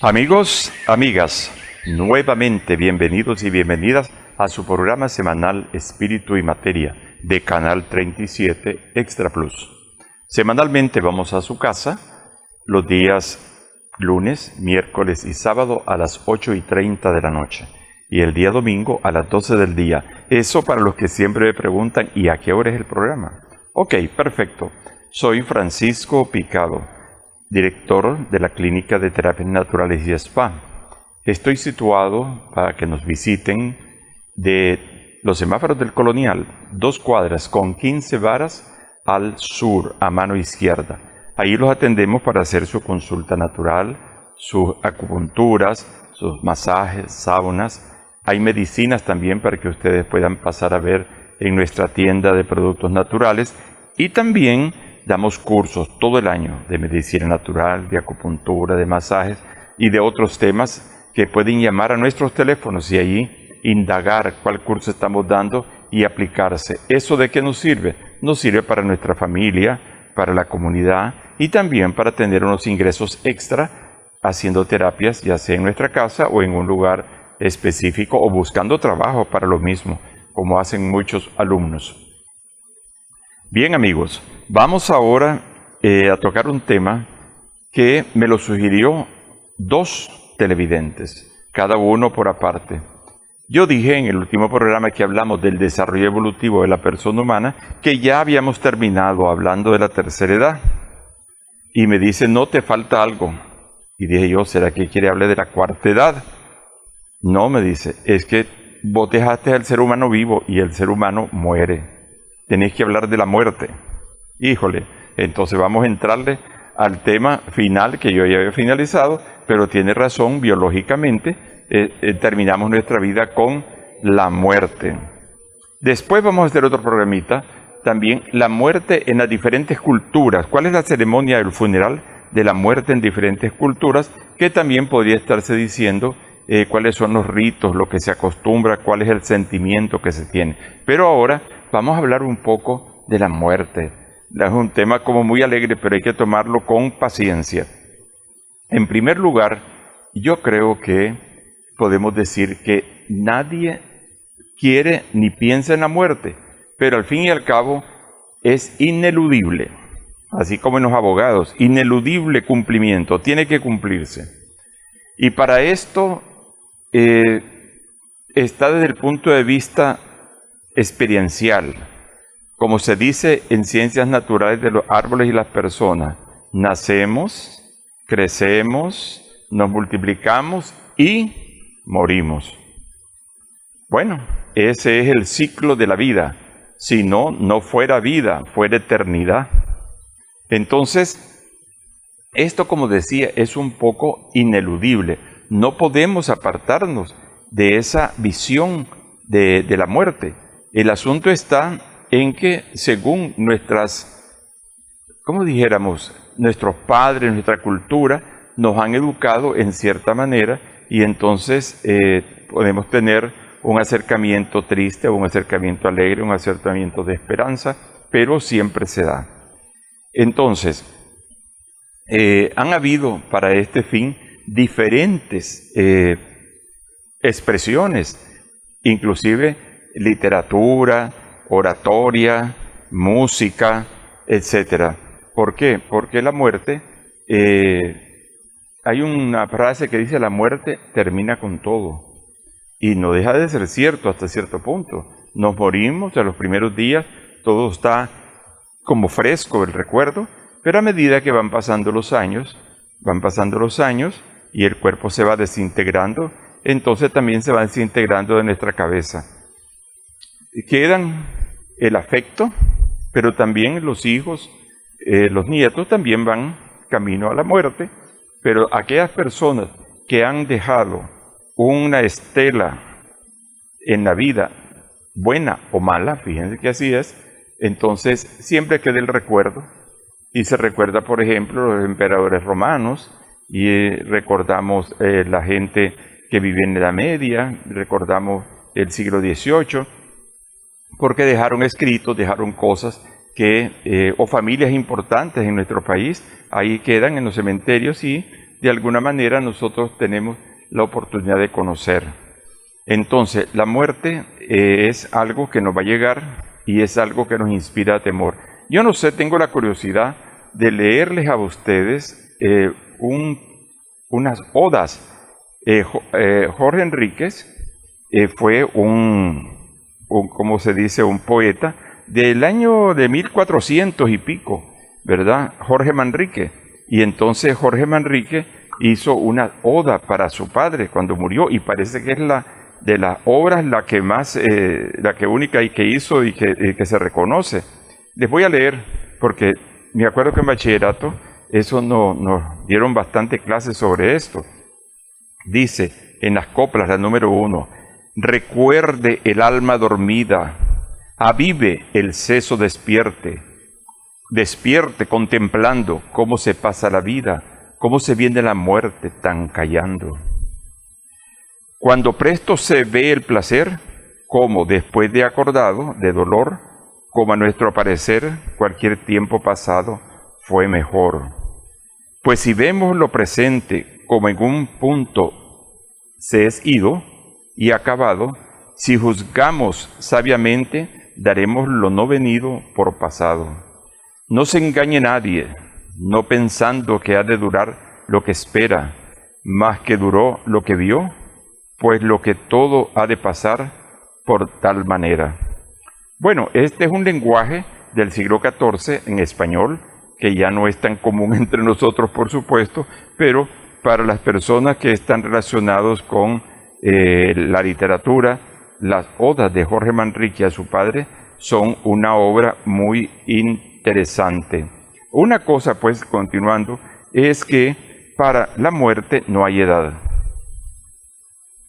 Amigos, amigas, nuevamente bienvenidos y bienvenidas a su programa semanal Espíritu y Materia de Canal 37 Extra Plus. Semanalmente vamos a su casa los días lunes, miércoles y sábado a las 8:30 de la noche y el día domingo a las 12 del día. Eso para los que siempre me preguntan ¿y a qué hora es el programa? Ok, perfecto. Soy Francisco Picado, director de la Clínica de Terapias Naturales y Spa. Estoy situado, para que nos visiten, de los semáforos del Colonial, 2 cuadras con 15 varas al sur, a mano izquierda. Ahí los atendemos para hacer su consulta natural, sus acupunturas, sus masajes, saunas. Hay medicinas también para que ustedes puedan pasar a ver en nuestra tienda de productos naturales. Y también damos cursos todo el año de medicina natural, de acupuntura, de masajes y de otros temas que pueden llamar a nuestros teléfonos y allí indagar cuál curso estamos dando y aplicarse. ¿Eso de qué nos sirve? Nos sirve para nuestra familia, para la comunidad y también para tener unos ingresos extra haciendo terapias, ya sea en nuestra casa o en un lugar específico o buscando trabajo para lo mismo, como hacen muchos alumnos. Bien amigos, vamos ahora a tocar un tema que me lo sugirió 2 televidentes, cada uno por aparte. Yo dije en el último programa que hablamos del desarrollo evolutivo de la persona humana que ya habíamos terminado hablando de la tercera edad. Y me dice, no, te falta algo. Y dije yo, ¿será que quiere hablar de la cuarta edad? No, me dice, es que vos dejaste al ser humano vivo y el ser humano muere. Tenés que hablar de la muerte. Híjole, entonces vamos a entrarle al tema final que yo ya había finalizado, pero tiene razón, biológicamente terminamos nuestra vida con la muerte. Después vamos a hacer otro programita, también la muerte en las diferentes culturas. ¿Cuál es la ceremonia del funeral de la muerte en diferentes culturas? Que también podría estarse diciendo cuáles son los ritos, lo que se acostumbra, cuál es el sentimiento que se tiene. Pero ahora vamos a hablar un poco de la muerte. Es un tema como muy alegre, pero hay que tomarlo con paciencia. En primer lugar, yo creo que podemos decir que nadie quiere ni piensa en la muerte, pero al fin y al cabo es ineludible, así como en los abogados, ineludible cumplimiento, tiene que cumplirse. Y para esto está desde el punto de vista experiencial. Como se dice en ciencias naturales de los árboles y las personas, nacemos, crecemos, nos multiplicamos y morimos. Bueno, ese es el ciclo de la vida. Si no, no fuera vida, fuera eternidad. Entonces, esto, como decía, es un poco ineludible. No podemos apartarnos de esa visión de la muerte. El asunto está en que según nuestros padres, nuestra cultura, nos han educado en cierta manera y entonces podemos tener un acercamiento triste, un acercamiento alegre, un acercamiento de esperanza, pero siempre se da. Entonces, han habido para este fin diferentes expresiones, inclusive literatura, oratoria, música, etc. ¿Por qué? Porque la muerte, hay una frase que dice la muerte termina con todo. Y no deja de ser cierto hasta cierto punto. Nos morimos a los primeros días, todo está como fresco el recuerdo, pero a medida que van pasando los años y el cuerpo se va desintegrando, entonces también se va desintegrando de nuestra cabeza. Quedan el afecto, pero también los hijos, los nietos también van camino a la muerte, pero aquellas personas que han dejado una estela en la vida, buena o mala, fíjense que así es, entonces siempre queda el recuerdo, y se recuerda, por ejemplo, los emperadores romanos, y recordamos la gente que vivía en la Edad Media, recordamos el siglo XVIII, porque dejaron escritos, dejaron cosas que, o familias importantes en nuestro país, ahí quedan en los cementerios y de alguna manera nosotros tenemos la oportunidad de conocer. Entonces, la muerte es algo que nos va a llegar y es algo que nos inspira temor. Yo no sé, tengo la curiosidad de leerles a ustedes unas odas. Jorge Enríquez fue ¿cómo se dice?, un poeta del año de 1400 y pico, ¿verdad? Jorge Manrique. Y entonces Jorge Manrique hizo una oda para su padre cuando murió, y parece que es de las obras la que más, la que única y que hizo y que se reconoce. Les voy a leer, porque me acuerdo que en bachillerato nos dieron bastante clases sobre esto. Dice en las coplas, la número 1, recuerde el alma dormida, avive el seso despierte contemplando cómo se pasa la vida, cómo se viene la muerte tan callando. Cuando presto se ve el placer, como después de acordado, de dolor, como a nuestro parecer cualquier tiempo pasado fue mejor. Pues si vemos lo presente como en un punto se es ido y acabado, si juzgamos sabiamente, daremos lo no venido por pasado. No se engañe nadie, no pensando que ha de durar lo que espera, más que duró lo que vio, pues lo que todo ha de pasar por tal manera. Bueno, este es un lenguaje del siglo XIV en español, que ya no es tan común entre nosotros, por supuesto, pero para las personas que están relacionados con la literatura, las odas de Jorge Manrique a su padre son una obra muy interesante. Una cosa, pues, continuando, es que para la muerte no hay edad.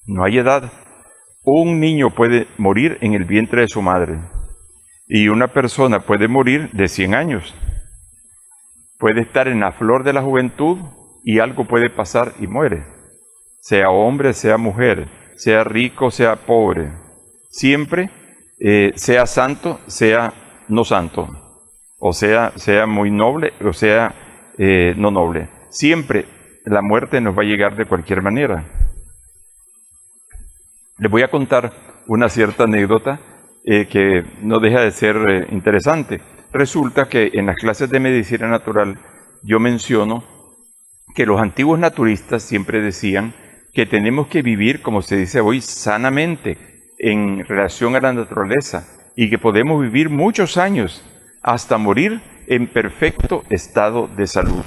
No hay edad. Un niño puede morir en el vientre de su madre y una persona puede morir de 100 años. Puede estar en la flor de la juventud y algo puede pasar y muere. Sea hombre, sea mujer, sea rico, sea pobre. Siempre, sea santo, sea no santo. O sea muy noble, o sea no noble. Siempre la muerte nos va a llegar de cualquier manera. Les voy a contar una cierta anécdota que no deja de ser interesante. Resulta que en las clases de medicina natural yo menciono que los antiguos naturistas siempre decían que tenemos que vivir, como se dice hoy, sanamente en relación a la naturaleza y que podemos vivir muchos años hasta morir en perfecto estado de salud.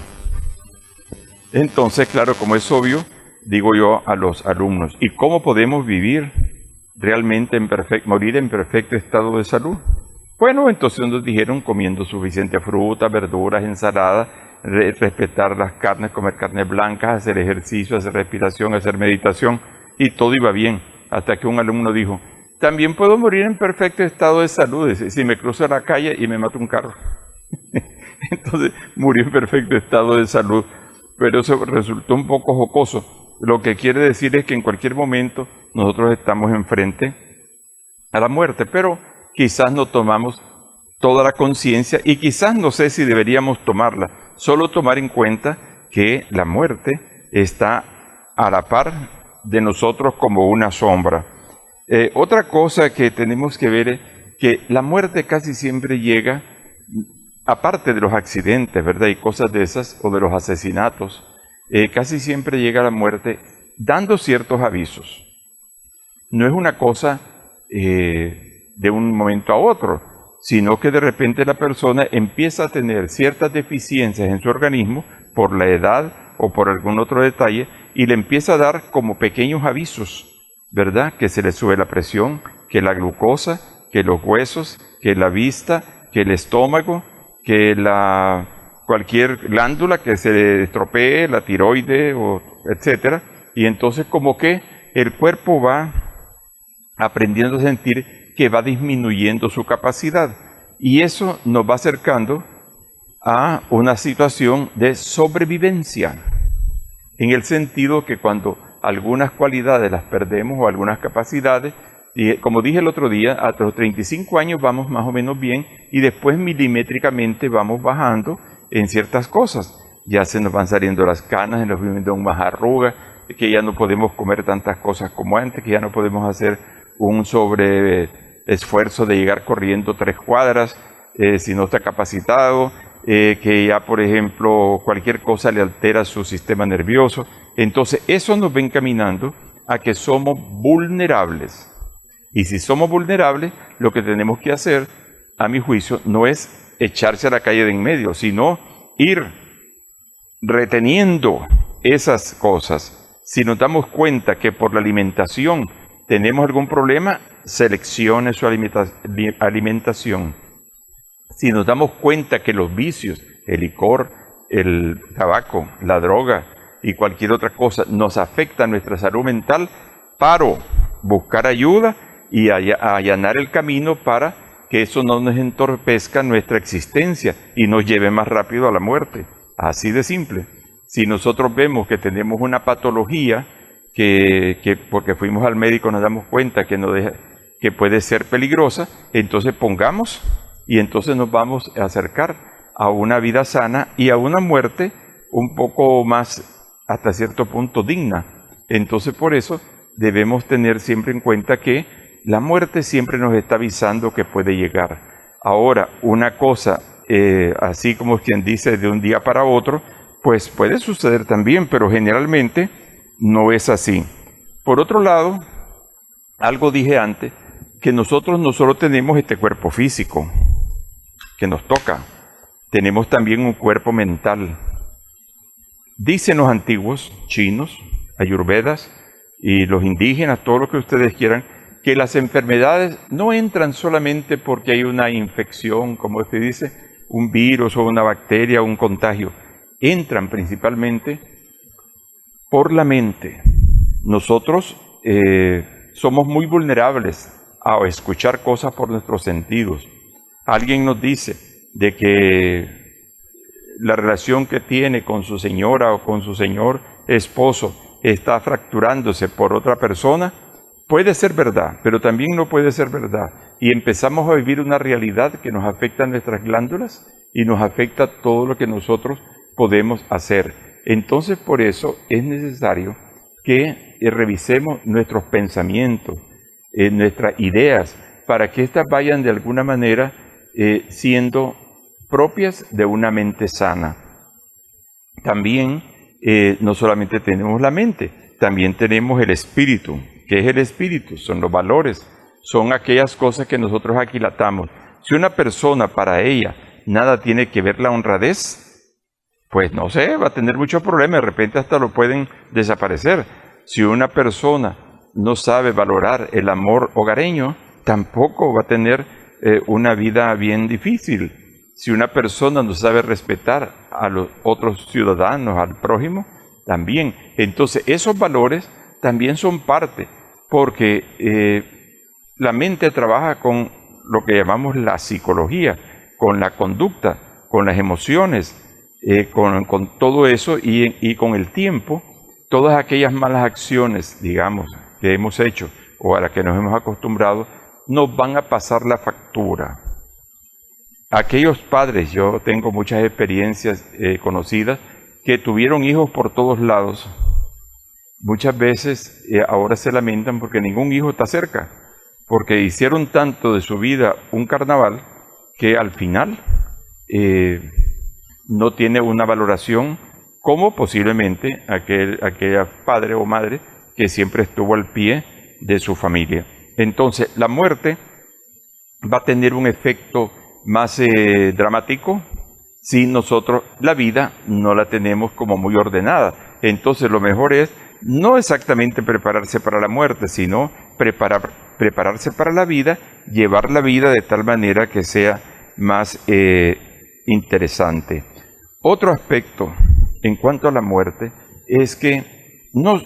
Entonces, claro, como es obvio, digo yo a los alumnos, ¿y cómo podemos vivir realmente morir en perfecto estado de salud? Bueno, entonces nos dijeron comiendo suficiente fruta, verduras, ensaladas, respetar las carnes, comer carnes blancas, hacer ejercicio, hacer respiración, hacer meditación, y todo iba bien, hasta que un alumno dijo, también puedo morir en perfecto estado de salud, si me cruzo la calle y me mata un carro. Entonces murió en perfecto estado de salud, pero eso resultó un poco jocoso. Lo que quiere decir es que en cualquier momento nosotros estamos enfrente a la muerte, pero quizás no tomamos toda la conciencia y quizás no sé si deberíamos tomarla, solo tomar en cuenta que la muerte está a la par de nosotros como una sombra. Otra cosa que tenemos que ver es que la muerte casi siempre llega, aparte de los accidentes, ¿verdad? Y cosas de esas, o de los asesinatos, casi siempre llega la muerte dando ciertos avisos. No es una cosa de un momento a otro, sino que de repente la persona empieza a tener ciertas deficiencias en su organismo por la edad o por algún otro detalle y le empieza a dar como pequeños avisos, ¿verdad? Que se le sube la presión, que la glucosa, que los huesos, que la vista, que el estómago, que cualquier glándula que se estropee, la tiroide, etcétera. Y entonces como que el cuerpo va aprendiendo a sentir que va disminuyendo su capacidad. Y eso nos va acercando a una situación de sobrevivencia, en el sentido que cuando algunas cualidades las perdemos o algunas capacidades, y como dije el otro día, hasta los 35 años vamos más o menos bien y después milimétricamente vamos bajando en ciertas cosas. ya se nos van saliendo las canas, se nos vienen más arrugas, que ya no podemos comer tantas cosas como antes, que ya no podemos hacer un esfuerzo de llegar corriendo 3 cuadras si no está capacitado, que ya, por ejemplo, cualquier cosa le altera su sistema nervioso. Entonces, eso nos va encaminando a que somos vulnerables. Y si somos vulnerables, lo que tenemos que hacer, a mi juicio, no es echarse a la calle de en medio, sino ir reteniendo esas cosas. Si nos damos cuenta que por la alimentación tenemos algún problema, seleccione su alimentación. Si nos damos cuenta que los vicios, el licor, el tabaco, la droga y cualquier otra cosa nos afecta a nuestra salud mental, buscar ayuda y allanar el camino para que eso no nos entorpezca nuestra existencia y nos lleve más rápido a la muerte. Así de simple. Si nosotros vemos que tenemos una patología que porque fuimos al médico nos damos cuenta que puede ser peligrosa, entonces pongamos y entonces nos vamos a acercar a una vida sana y a una muerte un poco más, hasta cierto punto, digna. Entonces por eso debemos tener siempre en cuenta que la muerte siempre nos está avisando que puede llegar. Ahora, una cosa, así como quien dice de un día para otro, pues puede suceder también, pero generalmente no es así. Por otro lado, algo dije antes, que nosotros no solo tenemos este cuerpo físico que nos toca, tenemos también un cuerpo mental. Dicen los antiguos chinos, ayurvedas y los indígenas, todo lo que ustedes quieran, que las enfermedades no entran solamente porque hay una infección, como se dice, un virus o una bacteria o un contagio. Entran principalmente por la mente. Nosotros somos muy vulnerables a escuchar cosas por nuestros sentidos. Alguien nos dice de que la relación que tiene con su señora o con su señor esposo está fracturándose por otra persona. Puede ser verdad, pero también no puede ser verdad. Y empezamos a vivir una realidad que nos afecta a nuestras glándulas y nos afecta todo lo que nosotros podemos hacer. Entonces, por eso es necesario que revisemos nuestros pensamientos, nuestras ideas, para que éstas vayan de alguna manera siendo propias de una mente sana. También no solamente tenemos la mente, también tenemos el espíritu. ¿Qué es el espíritu? Son los valores, son aquellas cosas que nosotros aquilatamos. Si una persona, para ella, nada tiene que ver la honradez, pues no sé, va a tener muchos problemas, de repente hasta lo pueden desaparecer. Si una persona no sabe valorar el amor hogareño, tampoco va a tener una vida bien difícil. Si una persona no sabe respetar a los otros ciudadanos, al prójimo, también. Entonces, esos valores también son parte, porque la mente trabaja con lo que llamamos la psicología, con la conducta, con las emociones, con todo eso y con el tiempo, todas aquellas malas acciones, digamos, que hemos hecho o a las que nos hemos acostumbrado, nos van a pasar la factura. Aquellos padres, yo tengo muchas experiencias conocidas, que tuvieron hijos por todos lados, muchas veces ahora se lamentan porque ningún hijo está cerca, porque hicieron tanto de su vida un carnaval que al final no tiene una valoración como posiblemente aquella padre o madre que siempre estuvo al pie de su familia. Entonces, la muerte va a tener un efecto más dramático si nosotros la vida no la tenemos como muy ordenada. Entonces, lo mejor es no exactamente prepararse para la muerte, sino prepararse para la vida, llevar la vida de tal manera que sea más interesante. Otro aspecto en cuanto a la muerte es que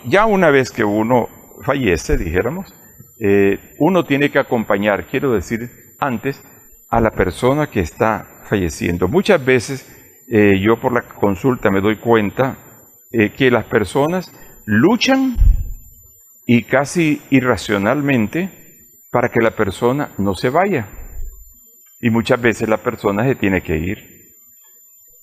ya una vez que uno fallece, dijéramos, uno tiene que acompañar, quiero decir, antes, a la persona que está falleciendo. Muchas veces yo por la consulta me doy cuenta que las personas luchan y casi irracionalmente para que la persona no se vaya. Y muchas veces la persona se tiene que ir.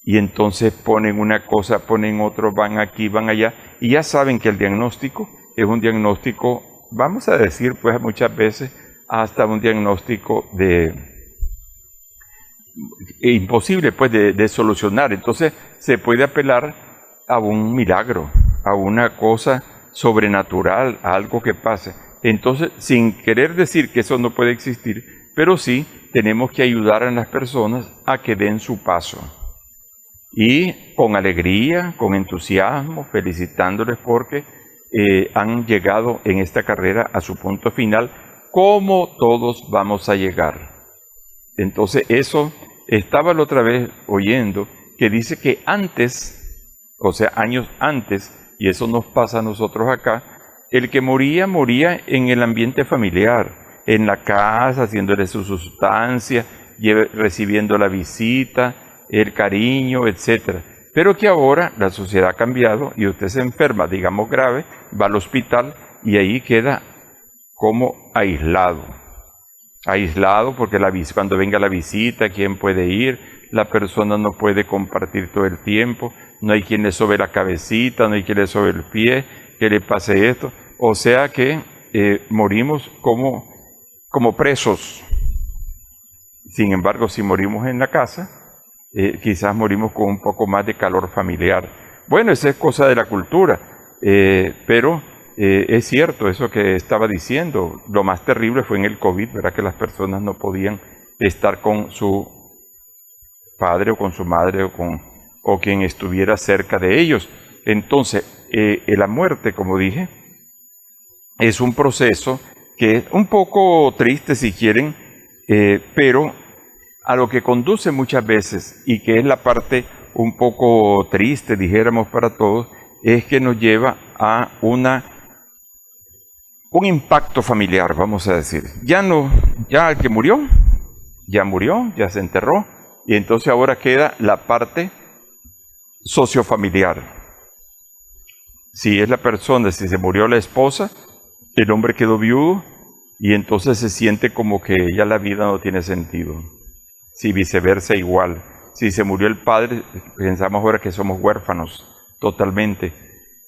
y entonces ponen una cosa, ponen otro, van aquí, van allá, y ya saben que el diagnóstico es un diagnóstico, vamos a decir pues muchas veces, hasta un diagnóstico imposible pues de solucionar. Entonces se puede apelar a un milagro, a una cosa sobrenatural, a algo que pase. Entonces, sin querer decir que eso no puede existir, pero sí tenemos que ayudar a las personas a que den su paso. Y con alegría, con entusiasmo, felicitándoles porque han llegado en esta carrera a su punto final, como todos vamos a llegar. Entonces eso, estaba la otra vez oyendo, que dice que antes, o sea, años antes, y eso nos pasa a nosotros acá, el que moría, moría en el ambiente familiar, en la casa, haciéndole su sustancia, recibiendo la visita, el cariño, etcétera. Pero que ahora la sociedad ha cambiado y usted se enferma, digamos grave, va al hospital y ahí queda como aislado. Aislado porque cuando venga la visita, ¿quién puede ir? La persona no puede compartir todo el tiempo, no hay quien le sobe la cabecita, no hay quien le sobe el pie, que le pase esto. O sea que morimos como presos. Sin embargo, si morimos en la casa, quizás morimos con un poco más de calor familiar. Bueno, esa es cosa de la cultura, pero es cierto eso que estaba diciendo. Lo más terrible fue en el COVID, ¿verdad? Que las personas no podían estar con su padre o con su madre o quien estuviera cerca de ellos. Entonces, la muerte, como dije, es un proceso que es un poco triste si quieren, pero a lo que conduce muchas veces, y que es la parte un poco triste, dijéramos para todos, es que nos lleva a un impacto familiar, vamos a decir. Ya el que murió, ya se enterró, y entonces ahora queda la parte sociofamiliar. Si es la persona, si se murió la esposa, el hombre quedó viudo, y entonces se siente como que ya la vida no tiene sentido. Si viceversa igual. Si se murió el padre, pensamos ahora que somos huérfanos totalmente.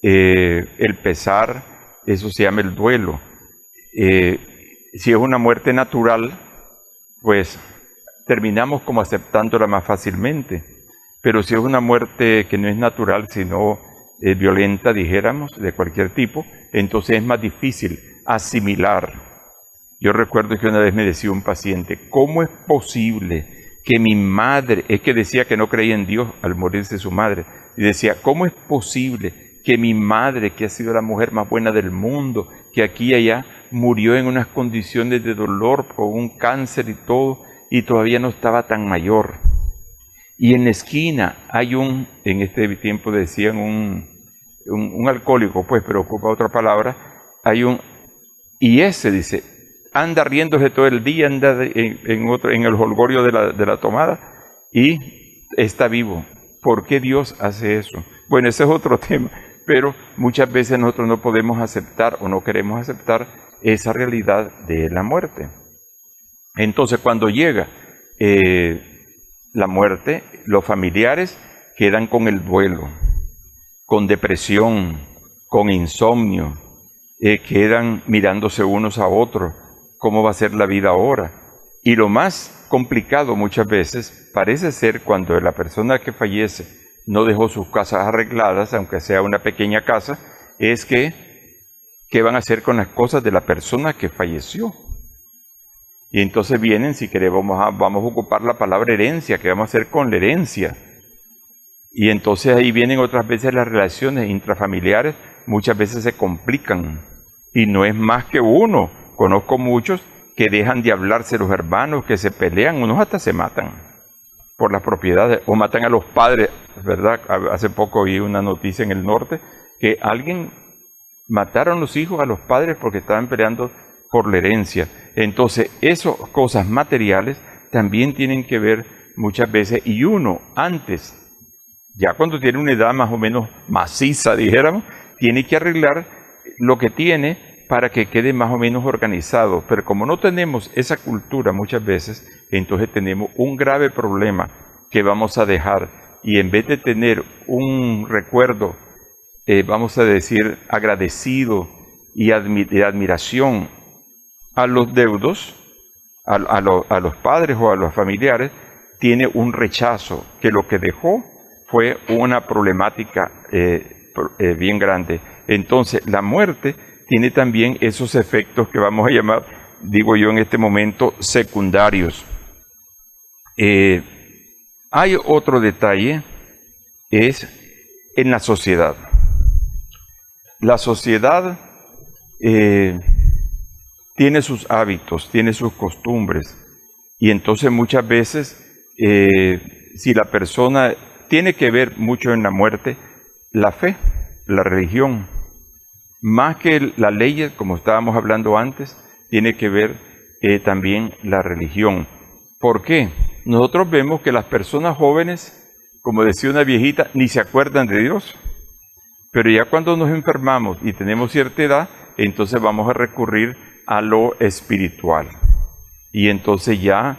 El pesar, eso se llama el duelo. Si es una muerte natural, pues terminamos como aceptándola más fácilmente. Pero si es una muerte que no es natural, sino violenta, dijéramos, de cualquier tipo, entonces es más difícil asimilar. Yo recuerdo que una vez me decía un paciente, ¿cómo es posible que mi madre, es que decía que no creía en Dios al morirse su madre, y decía, ¿cómo es posible que mi madre, que ha sido la mujer más buena del mundo, que aquí y allá murió en unas condiciones de dolor, con un cáncer y todo, y todavía no estaba tan mayor? Y en la esquina hay en este tiempo decían un alcohólico, pues, pero ocupa otra palabra, y ese dice, anda riéndose todo el día, anda en el jolgorio de la tomada y está vivo. ¿Por qué Dios hace eso? Bueno, ese es otro tema, pero muchas veces nosotros no podemos aceptar o no queremos aceptar esa realidad de la muerte. Entonces, cuando llega la muerte, los familiares quedan con el duelo, con depresión, con insomnio, quedan mirándose unos a otros. ¿Cómo va a ser la vida ahora? Y lo más complicado muchas veces parece ser cuando la persona que fallece no dejó sus casas arregladas, aunque sea una pequeña casa, es ¿qué van a hacer con las cosas de la persona que falleció? Y entonces vienen, si queremos, vamos a ocupar la palabra herencia, ¿qué vamos a hacer con la herencia? Y entonces ahí vienen otras veces las relaciones intrafamiliares, muchas veces se complican, y no es más que uno. Conozco muchos que dejan de hablarse los hermanos, que se pelean, unos hasta se matan por las propiedades, o matan a los padres, ¿verdad? Hace poco vi una noticia en el norte, que mataron los hijos a los padres porque estaban peleando por la herencia. Entonces, esas cosas materiales también tienen que ver muchas veces, y uno antes, ya cuando tiene una edad más o menos maciza, dijéramos, tiene que arreglar lo que tiene para que quede más o menos organizado. Pero como no tenemos esa cultura muchas veces, entonces tenemos un grave problema que vamos a dejar y en vez de tener un recuerdo, vamos a decir, agradecido y de admiración a los deudos, a los padres o a los familiares, tiene un rechazo, que lo que dejó fue una problemática bien grande. Entonces, la muerte tiene también esos efectos que vamos a llamar, digo yo en este momento, secundarios. Hay otro detalle, es en la sociedad. La sociedad tiene sus hábitos, tiene sus costumbres, y entonces muchas veces, si la persona tiene que ver mucho en la muerte, la fe, la religión, más que la ley, como estábamos hablando antes, tiene que ver también la religión. ¿Por qué? Nosotros vemos que las personas jóvenes, como decía una viejita, ni se acuerdan de Dios. Pero ya cuando nos enfermamos y tenemos cierta edad, entonces vamos a recurrir a lo espiritual. Y entonces ya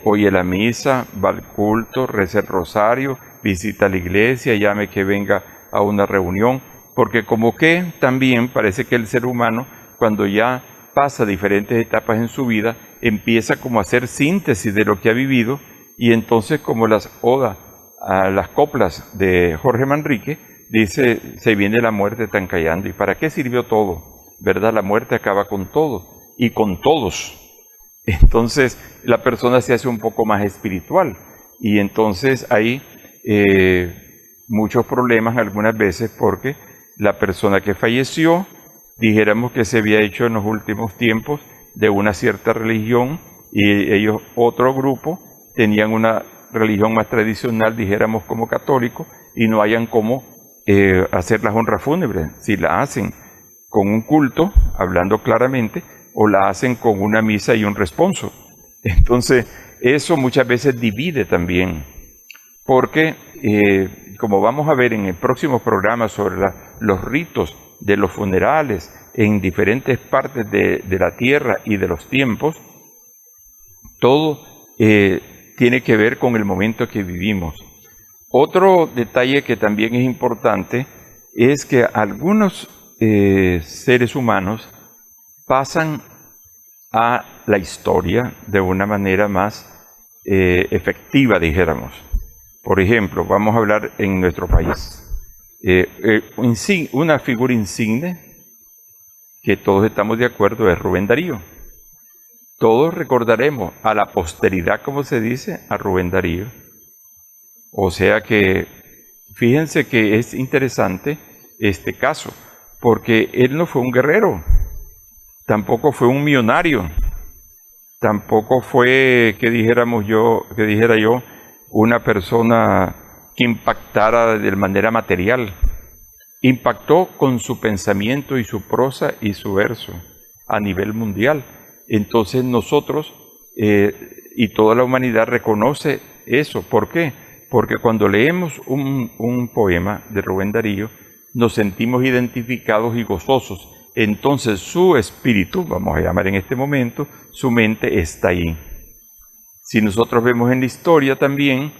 oye la misa, va al culto, reza el rosario, visita la iglesia, llame que venga a una reunión, porque como que también parece que el ser humano, cuando ya pasa diferentes etapas en su vida, empieza como a hacer síntesis de lo que ha vivido, y entonces como las odas, las coplas de Jorge Manrique, dice, se viene la muerte tan callando. ¿Y para qué sirvió todo? ¿Verdad? La muerte acaba con todo y con todos. Entonces la persona se hace un poco más espiritual, y entonces hay muchos problemas algunas veces, porque la persona que falleció, dijéramos que se había hecho en los últimos tiempos de una cierta religión, y ellos, otro grupo, tenían una religión más tradicional, dijéramos como católico, y no hayan cómo hacer las honras fúnebres, si la hacen con un culto, hablando claramente, o la hacen con una misa y un responso. Entonces, eso muchas veces divide también, porque como vamos a ver en el próximo programa sobre los ritos de los funerales en diferentes partes de la tierra y de los tiempos, todo tiene que ver con el momento que vivimos. Otro detalle que también es importante es que algunos seres humanos pasan a la historia de una manera más efectiva, dijéramos. Por ejemplo, vamos a hablar en nuestro país. Una figura insigne que todos estamos de acuerdo es Rubén Darío. Todos recordaremos a la posteridad, como se dice, a Rubén Darío. O sea que, fíjense que es interesante este caso, porque él no fue un guerrero, tampoco fue un millonario, tampoco fue, que dijera yo, una persona que impactara de manera material. Impactó con su pensamiento y su prosa y su verso a nivel mundial. Entonces nosotros y toda la humanidad reconoce eso. ¿Por qué? Porque cuando leemos un poema de Rubén Darío, nos sentimos identificados y gozosos. Entonces su espíritu, vamos a llamar en este momento, su mente está ahí. Si nosotros vemos en la historia también,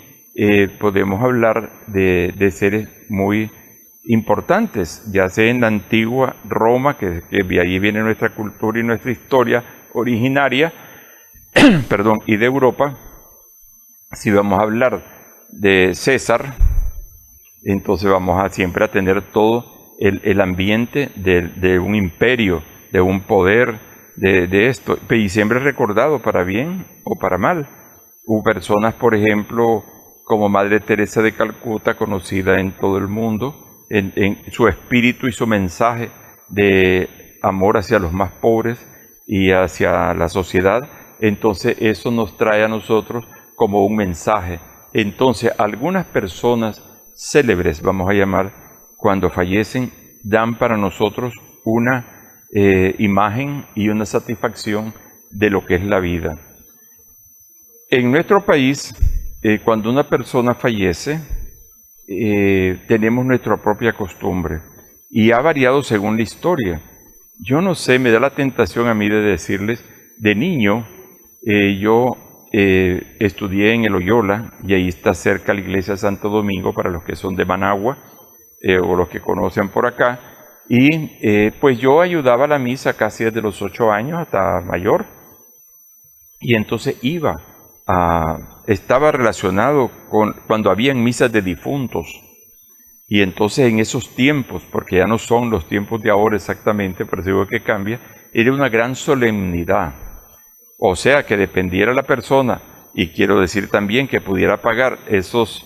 podemos hablar de seres muy importantes, ya sea en la antigua Roma, que de ahí viene nuestra cultura y nuestra historia originaria, perdón, y de Europa. Si vamos a hablar de César, entonces vamos a siempre a tener todo el ambiente de un imperio, de un poder, de esto, y siempre recordado para bien o para mal. Hubo personas, por ejemplo, como Madre Teresa de Calcuta, conocida en todo el mundo, en su espíritu y su mensaje de amor hacia los más pobres y hacia la sociedad. Entonces eso nos trae a nosotros como un mensaje. Entonces algunas personas célebres, vamos a llamar, cuando fallecen, dan para nosotros una imagen y una satisfacción de lo que es la vida. En nuestro país, cuando una persona fallece, tenemos nuestra propia costumbre y ha variado según la historia. Yo no sé, me da la tentación a mí de decirles, de niño yo estudié en el Loyola, y ahí está cerca la iglesia de Santo Domingo para los que son de Managua o los que conocen por acá. Y pues yo ayudaba a la misa casi desde los 8 años hasta mayor. Y entonces estaba relacionado con cuando habían misas de difuntos. Y entonces en esos tiempos, porque ya no son los tiempos de ahora exactamente, pero digo que cambia, era una gran solemnidad. O sea, que dependiera la persona, y quiero decir también que pudiera pagar esos,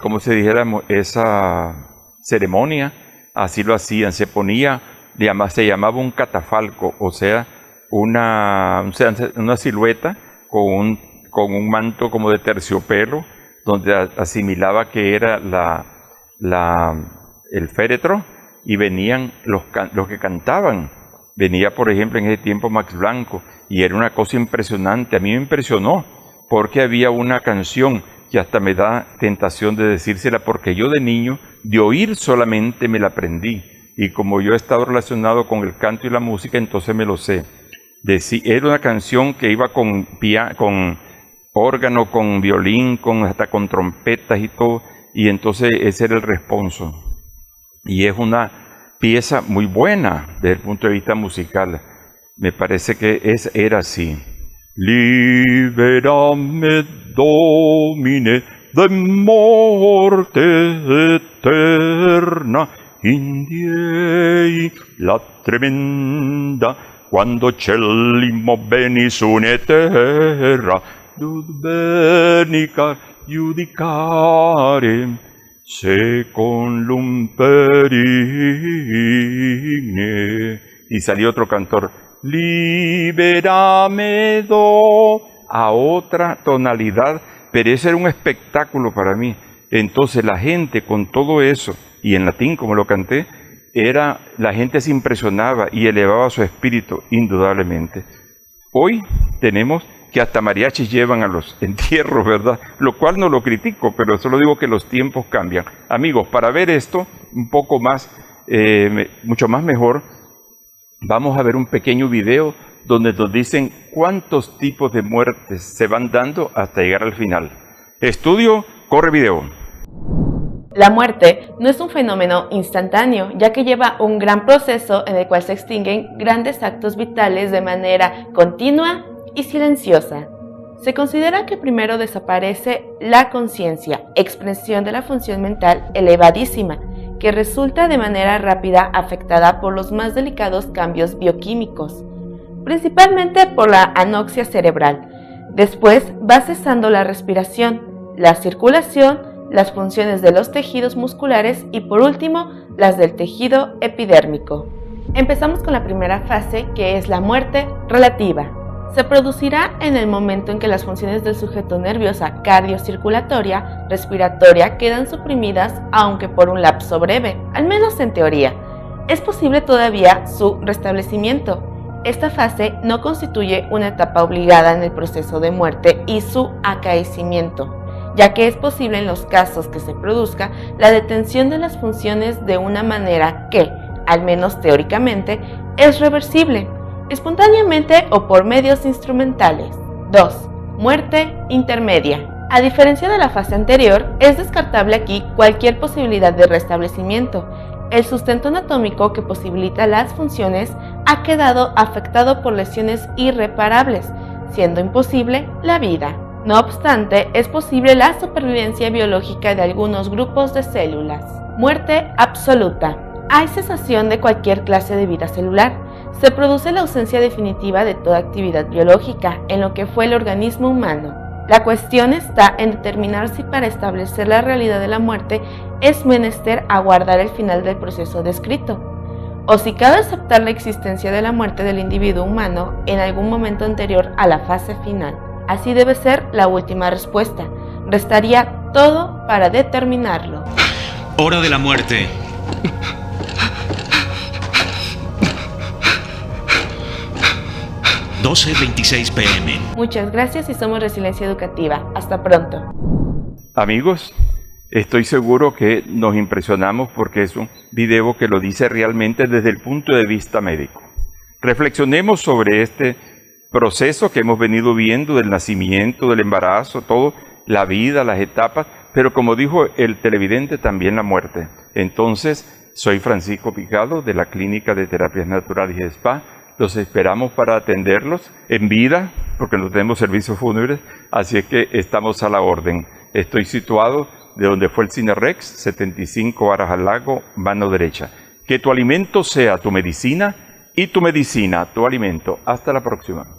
como se dijera, esa ceremonia, así lo hacían. Se ponía, se llamaba un catafalco, o sea, una silueta con un manto como de terciopelo, donde asimilaba que era el féretro, y venían los que cantaban. Venía, por ejemplo, en ese tiempo Max Blanco, y era una cosa impresionante. A mí me impresionó, porque había una canción que hasta me da tentación de decírsela, porque yo de niño, de oír solamente me la aprendí, y como yo he estado relacionado con el canto y la música, entonces me lo sé. Era una canción que iba con órgano, con violín, hasta con trompetas y todo, y entonces ese era el responso. Y es una pieza muy buena desde el punto de vista musical. Me parece que era así. Liberame, Domine, de morte eterna, indiei la tremenda, quando celimo venis une terra, dud benicar judicare, secundum perigne. Y salió otro cantor, liberame do, a otra tonalidad, pero ese era un espectáculo para mí. Entonces la gente con todo eso, y en latín como lo canté, la gente se impresionaba y elevaba su espíritu indudablemente. Hoy tenemos que hasta mariachis llevan a los entierros, ¿verdad? Lo cual no lo critico, pero solo digo que los tiempos cambian. Amigos, para ver esto un poco más, mucho más mejor, vamos a ver un pequeño video donde nos dicen cuántos tipos de muertes se van dando hasta llegar al final. Estudio, corre video. La muerte no es un fenómeno instantáneo, ya que lleva un gran proceso en el cual se extinguen grandes actos vitales de manera continua y silenciosa. Se considera que primero desaparece la conciencia, expresión de la función mental elevadísima, que resulta de manera rápida afectada por los más delicados cambios bioquímicos, principalmente por la anoxia cerebral. Después va cesando la respiración, la circulación, las funciones de los tejidos musculares y por último las del tejido epidérmico. Empezamos con la primera fase, que es la muerte relativa. Se producirá en el momento en que las funciones del sujeto nerviosa, cardiocirculatoria, respiratoria quedan suprimidas, aunque por un lapso breve, al menos en teoría. Es posible todavía su restablecimiento. Esta fase no constituye una etapa obligada en el proceso de muerte y su acaecimiento, ya que es posible en los casos que se produzca la detención de las funciones de una manera que, al menos teóricamente, es reversible, espontáneamente o por medios instrumentales. 2. Muerte intermedia. A diferencia de la fase anterior, es descartable aquí cualquier posibilidad de restablecimiento. El sustento anatómico que posibilita las funciones ha quedado afectado por lesiones irreparables, siendo imposible la vida. No obstante, es posible la supervivencia biológica de algunos grupos de células. Muerte absoluta. Hay cesación de cualquier clase de vida celular. Se produce la ausencia definitiva de toda actividad biológica en lo que fue el organismo humano. La cuestión está en determinar si para establecer la realidad de la muerte es menester aguardar el final del proceso descrito, o si cabe aceptar la existencia de la muerte del individuo humano en algún momento anterior a la fase final. Así debe ser la última respuesta. Restaría todo para determinarlo. Hora de la muerte. (12:26 p.m.) Muchas gracias y somos Resiliencia Educativa. Hasta pronto. Amigos, estoy seguro que nos impresionamos porque es un video que lo dice realmente desde el punto de vista médico. Reflexionemos sobre este proceso que hemos venido viendo del nacimiento, del embarazo, todo, la vida, las etapas, pero como dijo el televidente, también la muerte. Entonces, soy Francisco Picado de la Clínica de Terapias Naturales y Spa. Los esperamos para atenderlos en vida, porque no tenemos servicios fúnebres, así es que estamos a la orden. Estoy situado de donde fue el Cine Rex, 75 Aras al Lago, mano derecha. Que tu alimento sea tu medicina y tu medicina tu alimento. Hasta la próxima.